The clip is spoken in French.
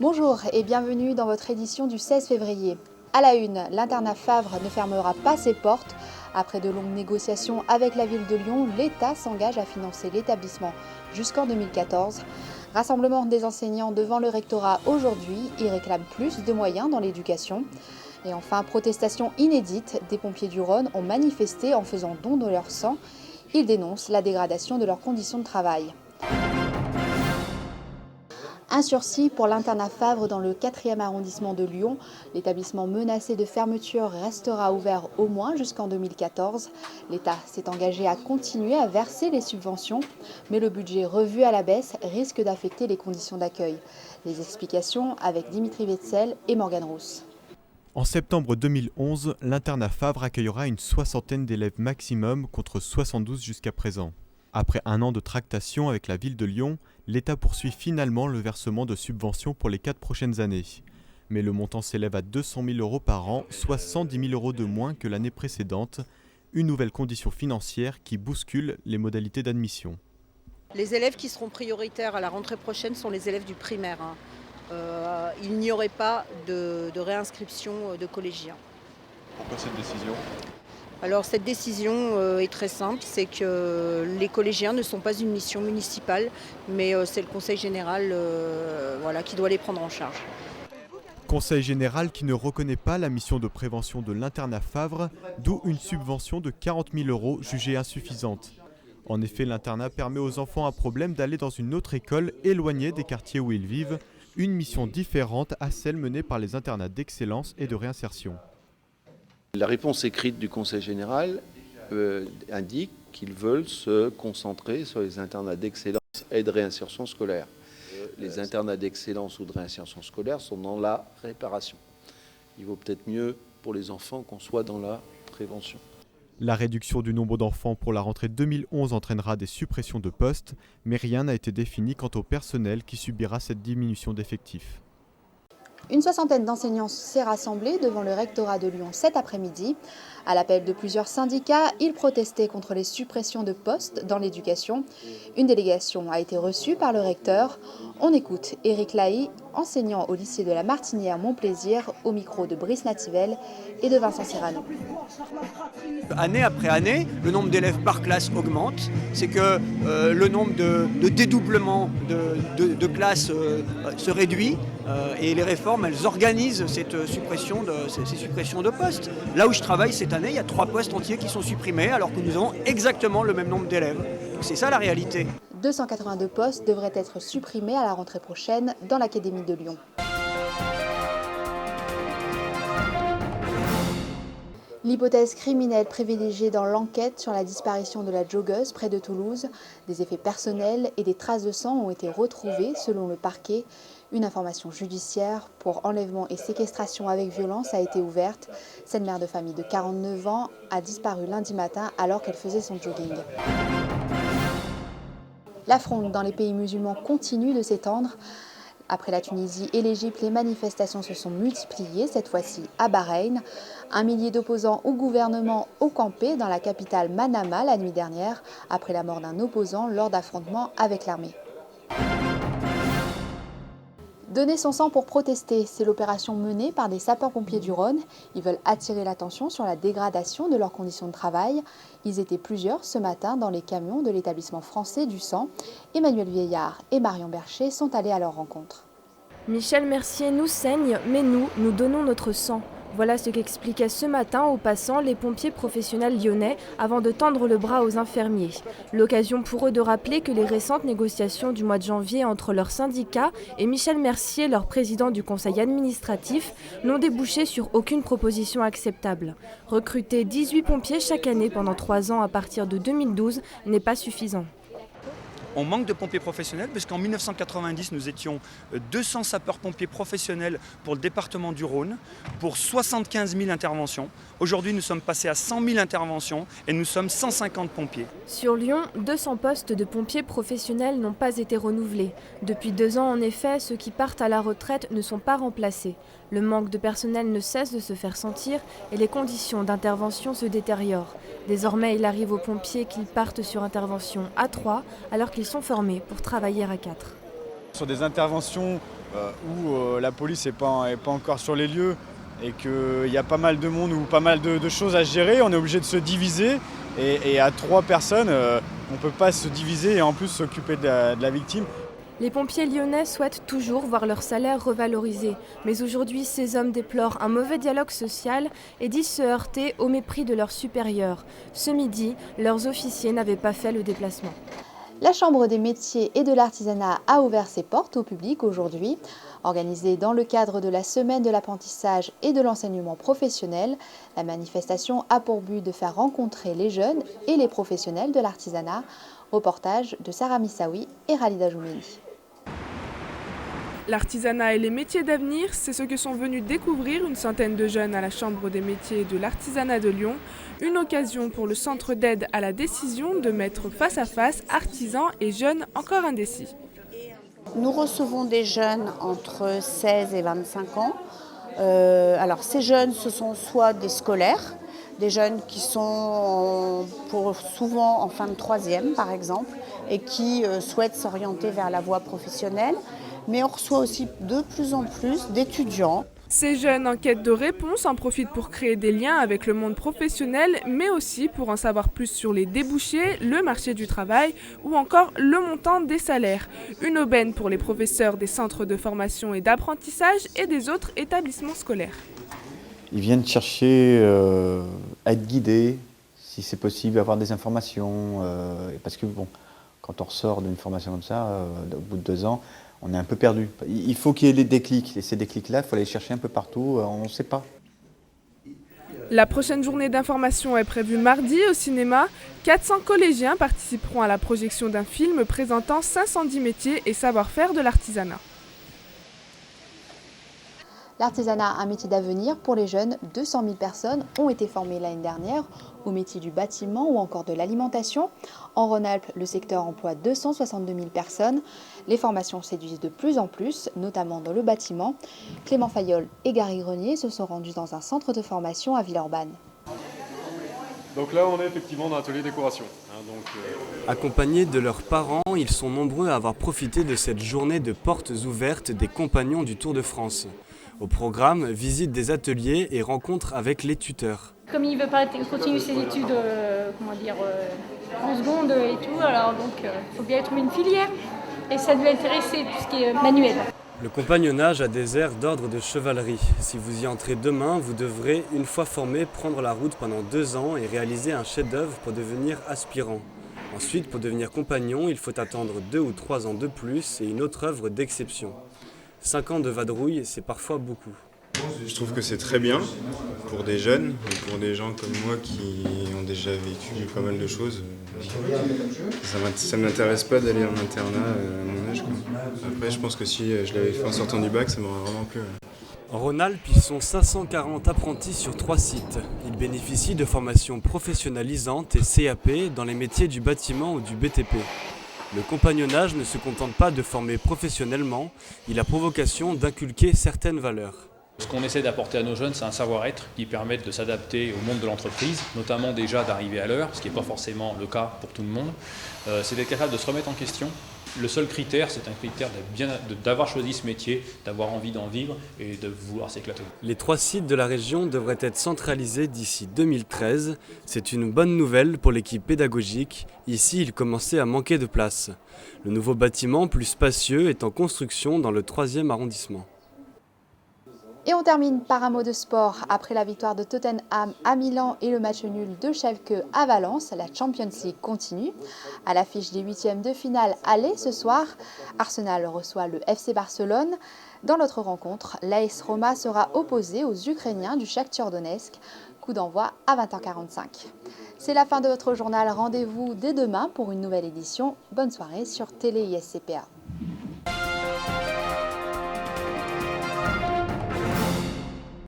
Bonjour et bienvenue dans votre édition du 16 février. À la une, l'internat Favre ne fermera pas ses portes. Après de longues négociations avec la ville de Lyon, l'État s'engage à financer l'établissement jusqu'en 2014. Rassemblement des enseignants devant le rectorat aujourd'hui, ils réclament plus de moyens dans l'éducation. Et enfin, protestation inédite, des pompiers du Rhône ont manifesté en faisant don de leur sang. Ils dénoncent la dégradation de leurs conditions de travail. Un sursis pour l'internat Favre dans le 4e arrondissement de Lyon. L'établissement menacé de fermeture restera ouvert au moins jusqu'en 2014. L'État s'est engagé à continuer à verser les subventions, mais le budget revu à la baisse risque d'affecter les conditions d'accueil. Les explications avec Dimitri Wetzel et Morgane Rousse. En septembre 2011, l'internat Favre accueillera une soixantaine d'élèves maximum contre 72 jusqu'à présent. Après un an de tractation avec la ville de Lyon, l'État poursuit finalement le versement de subventions pour les 4 prochaines années. Mais le montant s'élève à 200 000 € par an, soit 110 000 € de moins que l'année précédente. Une nouvelle condition financière qui bouscule les modalités d'admission. Les élèves qui seront prioritaires à la rentrée prochaine sont les élèves du primaire. Il n'y aurait pas de réinscription de collégiens. Pourquoi cette décision ? Alors cette décision est très simple, c'est que les collégiens ne sont pas une mission municipale, mais c'est le Conseil général qui doit les prendre en charge. Conseil général qui ne reconnaît pas la mission de prévention de l'internat Favre, d'où une subvention de 40 000 € jugée insuffisante. En effet, l'internat permet aux enfants à problème d'aller dans une autre école éloignée des quartiers où ils vivent, une mission différente à celle menée par les internats d'excellence et de réinsertion. La réponse écrite du Conseil général indique qu'ils veulent se concentrer sur les internats d'excellence et de réinsertion scolaire. Les internats d'excellence ou de réinsertion scolaire sont dans la réparation. Il vaut peut-être mieux pour les enfants qu'on soit dans la prévention. La réduction du nombre d'enfants pour la rentrée 2011 entraînera des suppressions de postes, mais rien n'a été défini quant au personnel qui subira cette diminution d'effectifs. Une soixantaine d'enseignants s'est rassemblée devant le rectorat de Lyon cet après-midi. À l'appel de plusieurs syndicats, ils protestaient contre les suppressions de postes dans l'éducation. Une délégation a été reçue par le recteur. On écoute Éric Lahy, enseignant au lycée de la Martinière Montplaisir, au micro de Brice Nativel et de Vincent Serrano. Année après année, le nombre d'élèves par classe augmente. C'est que le nombre de dédoublements de classes se réduit et les réformes, elles organisent ces suppressions de postes. Là où je travaille cette année, il y a 3 postes entiers qui sont supprimés alors que nous avons exactement le même nombre d'élèves. Donc c'est ça la réalité. 282 postes devraient être supprimés à la rentrée prochaine dans l'Académie de Lyon. L'hypothèse criminelle privilégiée dans l'enquête sur la disparition de la joggeuse près de Toulouse, des effets personnels et des traces de sang ont été retrouvés selon le parquet. Une information judiciaire pour enlèvement et séquestration avec violence a été ouverte. Cette mère de famille de 49 ans a disparu lundi matin alors qu'elle faisait son jogging. La fronde dans les pays musulmans continue de s'étendre. Après la Tunisie et l'Égypte, les manifestations se sont multipliées, cette fois-ci à Bahreïn. 1 millier d'opposants au gouvernement ont campé dans la capitale Manama la nuit dernière, après la mort d'un opposant lors d'affrontements avec l'armée. Donner son sang pour protester, c'est l'opération menée par des sapeurs-pompiers du Rhône. Ils veulent attirer l'attention sur la dégradation de leurs conditions de travail. Ils étaient plusieurs ce matin dans les camions de l'établissement français du sang. Emmanuel Vieillard et Marion Bercher sont allés à leur rencontre. Michel Mercier nous saigne, mais nous donnons notre sang. Voilà ce qu'expliquaient ce matin aux passants les pompiers professionnels lyonnais avant de tendre le bras aux infirmiers. L'occasion pour eux de rappeler que les récentes négociations du mois de janvier entre leurs syndicats et Michel Mercier, leur président du conseil administratif, n'ont débouché sur aucune proposition acceptable. Recruter 18 pompiers chaque année pendant 3 ans à partir de 2012 n'est pas suffisant. On manque de pompiers professionnels parce qu'en 1990, nous étions 200 sapeurs-pompiers professionnels pour le département du Rhône, pour 75 000 interventions. Aujourd'hui, nous sommes passés à 100 000 interventions et nous sommes 150 pompiers. Sur Lyon, 200 postes de pompiers professionnels n'ont pas été renouvelés. Depuis 2 ans, en effet, ceux qui partent à la retraite ne sont pas remplacés. Le manque de personnel ne cesse de se faire sentir et les conditions d'intervention se détériorent. Désormais, il arrive aux pompiers qu'ils partent sur intervention à 3 alors qu'ils sont formés pour travailler à 4. Sur des interventions où la police n'est pas encore sur les lieux et qu'il y a pas mal de monde ou pas mal de choses à gérer. On est obligé de se diviser et à 3 personnes, on ne peut pas se diviser et en plus s'occuper de la victime. Les pompiers lyonnais souhaitent toujours voir leur salaire revalorisé. Mais aujourd'hui, ces hommes déplorent un mauvais dialogue social et disent se heurter au mépris de leurs supérieurs. Ce midi, leurs officiers n'avaient pas fait le déplacement. La Chambre des métiers et de l'artisanat a ouvert ses portes au public aujourd'hui. Organisée dans le cadre de la semaine de l'apprentissage et de l'enseignement professionnel, la manifestation a pour but de faire rencontrer les jeunes et les professionnels de l'artisanat. Reportage de Sarah Missaoui et Ralida Joumeni. L'artisanat et les métiers d'avenir, c'est ce que sont venus découvrir une centaine de jeunes à la Chambre des métiers et de l'artisanat de Lyon. Une occasion pour le centre d'aide à la décision de mettre face à face artisans et jeunes encore indécis. Nous recevons des jeunes entre 16 et 25 ans. Alors ces jeunes, ce sont soit des scolaires, des jeunes qui sont souvent en fin de 3e par exemple, et qui souhaitent s'orienter vers la voie professionnelle. Mais on reçoit aussi de plus en plus d'étudiants. Ces jeunes en quête de réponses en profitent pour créer des liens avec le monde professionnel, mais aussi pour en savoir plus sur les débouchés, le marché du travail ou encore le montant des salaires. Une aubaine pour les professeurs des centres de formation et d'apprentissage et des autres établissements scolaires. Ils viennent chercher à être guidés, si c'est possible, avoir des informations. Parce que bon, quand on ressort d'une formation comme ça, au bout de 2 ans, on est un peu perdu. Il faut qu'il y ait des déclics. Et ces déclics-là, il faut aller les chercher un peu partout, on ne sait pas. La prochaine journée d'information est prévue mardi au cinéma. 400 collégiens participeront à la projection d'un film présentant 510 métiers et savoir-faire de l'artisanat. L'artisanat, un métier d'avenir pour les jeunes. 200 000 personnes ont été formées l'année dernière au métier du bâtiment ou encore de l'alimentation. En Rhône-Alpes, le secteur emploie 262 000 personnes. Les formations séduisent de plus en plus, notamment dans le bâtiment. Clément Fayolle et Gary Grenier se sont rendus dans un centre de formation à Villeurbanne. Donc là, on est effectivement dans l'atelier décoration. Accompagnés de leurs parents, ils sont nombreux à avoir profité de cette journée de portes ouvertes des compagnons du Tour de France. Au programme, visite des ateliers et rencontres avec les tuteurs. Comme il ne veut pas continuer ses études en seconde et tout, alors donc il faut bien trouver une filière et ça lui intéresser tout ce qui est manuel. Le compagnonnage a des airs d'ordre de chevalerie. Si vous y entrez demain, vous devrez, une fois formé, prendre la route pendant 2 ans et réaliser un chef-d'œuvre pour devenir aspirant. Ensuite, pour devenir compagnon, il faut attendre 2 ou 3 ans de plus et une autre œuvre d'exception. 5 ans de vadrouille, c'est parfois beaucoup. Je trouve que c'est très bien pour des jeunes, pour des gens comme moi qui ont déjà vécu pas mal de choses. Ça ne m'intéresse pas d'aller en internat à mon âge. Après, je pense que si je l'avais fait en sortant du bac, ça m'aurait vraiment plu. En Rhône-Alpes, ils sont 540 apprentis sur 3 sites. Ils bénéficient de formations professionnalisantes et CAP dans les métiers du bâtiment ou du BTP. Le compagnonnage ne se contente pas de former professionnellement, il a pour vocation d'inculquer certaines valeurs. Ce qu'on essaie d'apporter à nos jeunes, c'est un savoir-être qui permette de s'adapter au monde de l'entreprise, notamment déjà d'arriver à l'heure, ce qui n'est pas forcément le cas pour tout le monde. C'est d'être capable de se remettre en question. Le seul critère, c'est un critère d'avoir choisi ce métier, d'avoir envie d'en vivre et de vouloir s'éclater. Les 3 sites de la région devraient être centralisés d'ici 2013. C'est une bonne nouvelle pour l'équipe pédagogique. Ici, il commençait à manquer de place. Le nouveau bâtiment, plus spacieux, est en construction dans le 3e arrondissement. Et on termine par un mot de sport. Après la victoire de Tottenham à Milan et le match nul de Schalke à Valence, la Champions League continue. À l'affiche des 8e de finale aller ce soir, Arsenal reçoit le FC Barcelone. Dans l'autre rencontre, l'AS Roma sera opposé aux Ukrainiens du Shakhtar Donetsk. Coup d'envoi à 20h45. C'est la fin de votre journal. Rendez-vous dès demain pour une nouvelle édition. Bonne soirée sur Télé ISCPA.